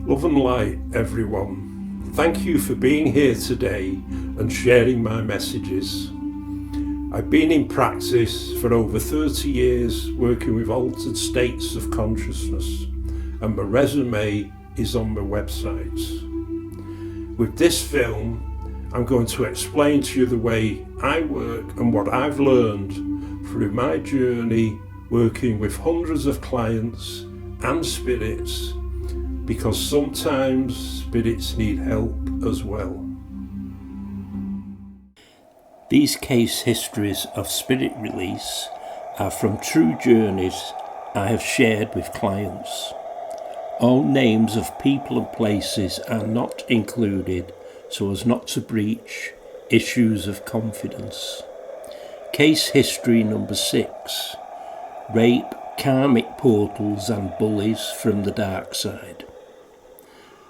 Love and light, everyone. Thank you for being here today and sharing my messages. I've been in practice for over 30 years working with altered states of consciousness, and my resume is on my website. With this film, I'm going to explain to you the way I work and what I've learned through my journey working with hundreds of clients and spirits, because sometimes spirits need help as well. These case histories of spirit release are from true journeys I have shared with clients. All names of people and places are not included so as not to breach issues of confidence. Case history number 6. Rape, karmic portals and bullies from the Darkside.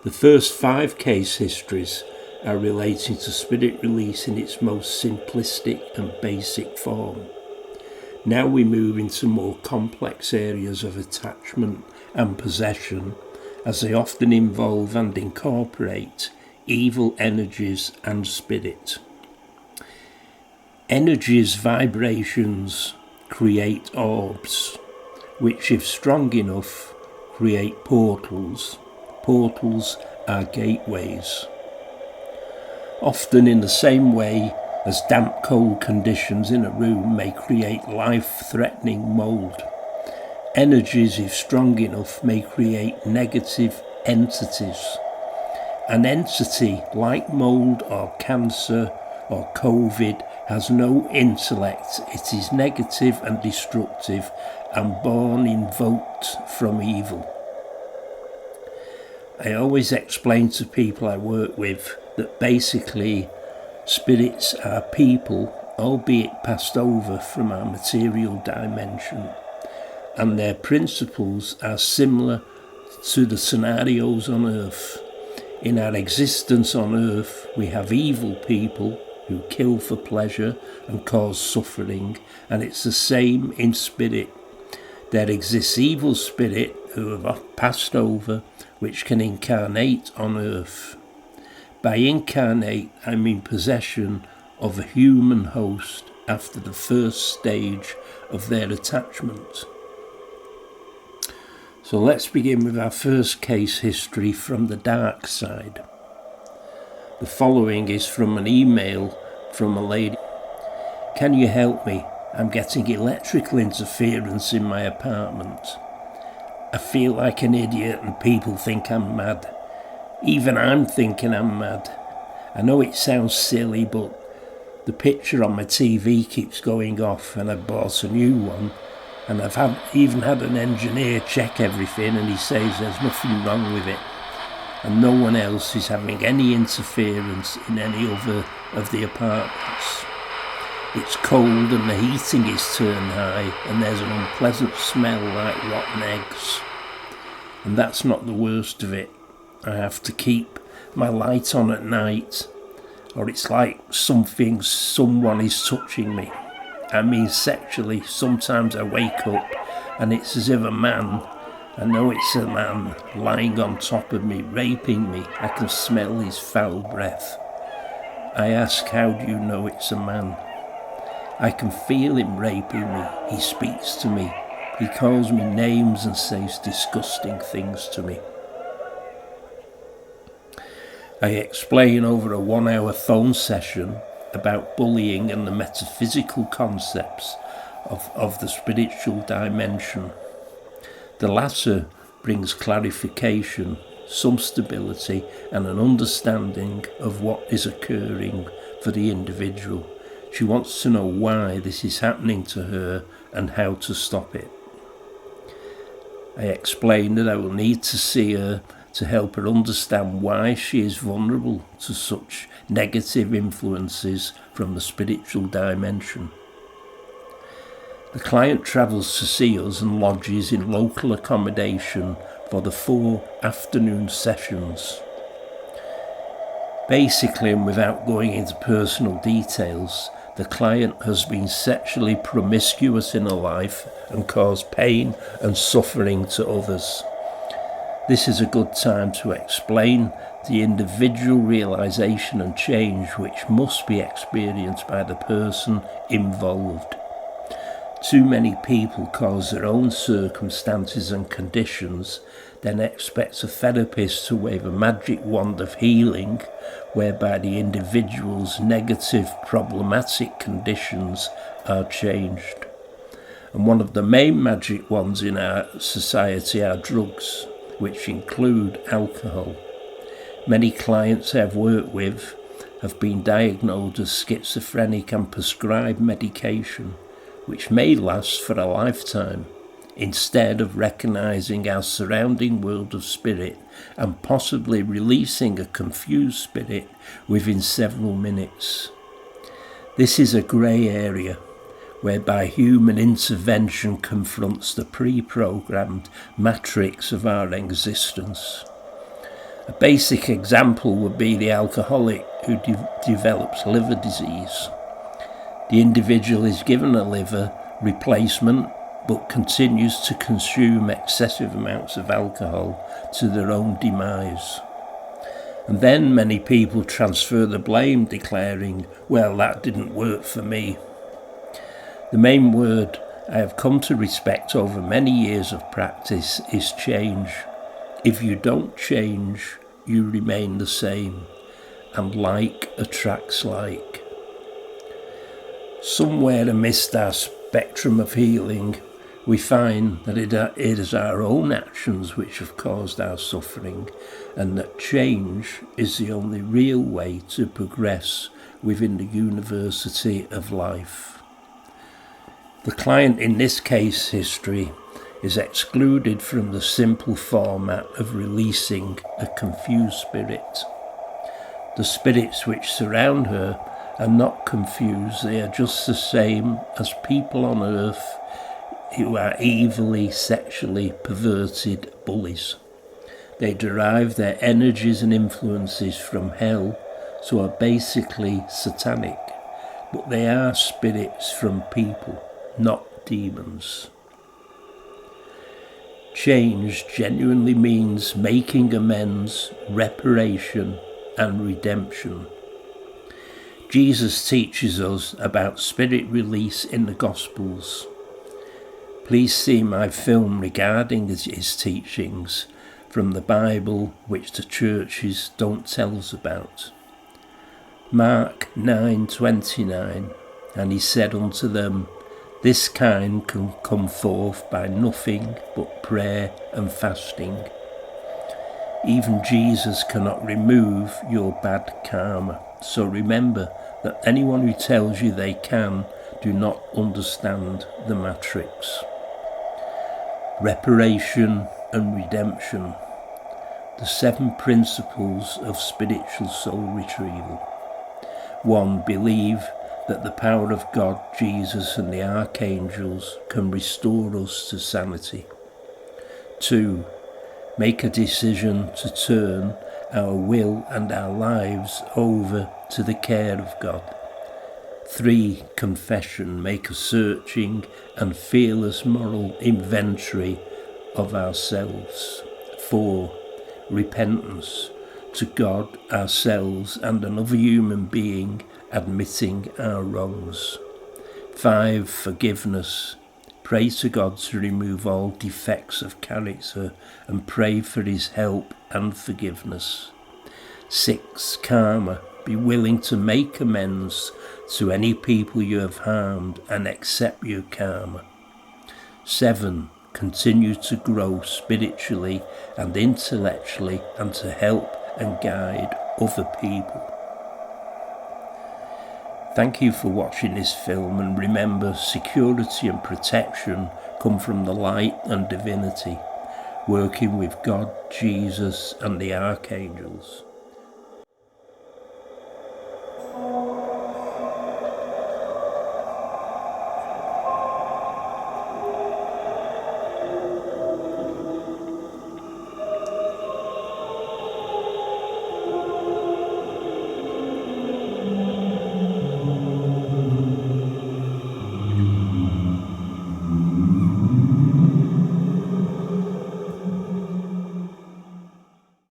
The first 5 case histories are relating to spirit release in its most simplistic and basic form. Now we move into more complex areas of attachment and possession, as they often involve and incorporate evil energies and spirit. Energies, vibrations create orbs, which if strong enough create portals. Portals are gateways. Often in the same way as damp cold conditions in a room may create life-threatening mould, energies if strong enough may create negative entities. An entity like mould or cancer or COVID has no intellect. It is negative and destructive and born invoked from evil. I always explain to people I work with that basically spirits are people, albeit passed over from our material dimension, and their principles are similar to the scenarios on Earth. In our existence on Earth, we have evil people who kill for pleasure and cause suffering, and it's the same in spirit. There exists evil spirit who have passed over, which can incarnate on Earth. By incarnate, I mean possession of a human host after the first stage of their attachment. So let's begin with our first case history from the dark side. The following is from an email from a lady. Can you help me? I'm getting electrical interference in my apartment. I feel like an idiot and people think I'm mad. Even I'm thinking I'm mad. I know it sounds silly, but the picture on my TV keeps going off and I bought a new one, and I've even had an engineer check everything and he says there's nothing wrong with it, and no one else is having any interference in any other of the apartments. It's cold and the heating is turned high and there's an unpleasant smell like rotten eggs. And that's not the worst of it. I have to keep my light on at night, or it's like someone is touching me. I mean sexually. Sometimes I wake up and it's as if a man, I know it's a man, lying on top of me, raping me. I can smell his foul breath. I ask, how do you know it's a man? I can feel him raping me. He speaks to me. He calls me names and says disgusting things to me. I explain over a 1-hour phone session about bullying and the metaphysical concepts of the spiritual dimension. The latter brings clarification, some stability, and an understanding of what is occurring for the individual. She wants to know why this is happening to her and how to stop it. I explain that I will need to see her to help her understand why she is vulnerable to such negative influences from the spiritual dimension. The client travels to see us and lodges in local accommodation for the 4 afternoon sessions. Basically, and without going into personal details, the client has been sexually promiscuous in her life and caused pain and suffering to others. This is a good time to explain the individual realization and change which must be experienced by the person involved. Too many people cause their own circumstances and conditions, then expect a therapist to wave a magic wand of healing, whereby the individual's negative, problematic conditions are changed. And one of the main magic wands in our society are drugs, which include alcohol. Many clients I have worked with have been diagnosed as schizophrenic and prescribed medication, which may last for a lifetime, instead of recognising our surrounding world of spirit and possibly releasing a confused spirit within several minutes. This is a grey area whereby human intervention confronts the pre-programmed matrix of our existence. A basic example would be the alcoholic who develops liver disease. The individual is given a liver replacement but continues to consume excessive amounts of alcohol to their own demise. And then many people transfer the blame, declaring, "Well, that didn't work for me." The main word I have come to respect over many years of practice is change. If you don't change, you remain the same, and like attracts like. Somewhere amidst our spectrum of healing, we find that it is our own actions which have caused our suffering, and that change is the only real way to progress within the university of life. The client in this case history is excluded from the simple format of releasing a confused spirit. The spirits which surround her are not confused, they are just the same as people on earth who are evilly sexually perverted bullies. They derive their energies and influences from hell, so are basically satanic, but they are spirits from people, not demons. Change genuinely means making amends, reparation, and redemption. Jesus teaches us about spirit release in the Gospels. Please see my film regarding his teachings from the Bible, which the churches don't tell us about. Mark 9:29, and he said unto them, "This kind can come forth by nothing but prayer and fasting." Even Jesus cannot remove your bad karma. So remember that anyone who tells you they can do not understand the matrix. Reparation and redemption. The 7 principles of spiritual soul retrieval. 1. Believe that the power of God, Jesus and the archangels can restore us to sanity. 2. Make a decision to turn our will and our lives over to the care of God. 3. Confession. Make a searching and fearless moral inventory of ourselves. 4. Repentance. To God, ourselves and another human being, admitting our wrongs. 5. Forgiveness. Pray to God to remove all defects of character and pray for his help and forgiveness. 6. Karma. Be willing to make amends to any people you have harmed and accept your karma. 7. Continue to grow spiritually and intellectually and to help and guide other people. Thank you for watching this film, and remember, security and protection come from the light and divinity, working with God, Jesus and the archangels.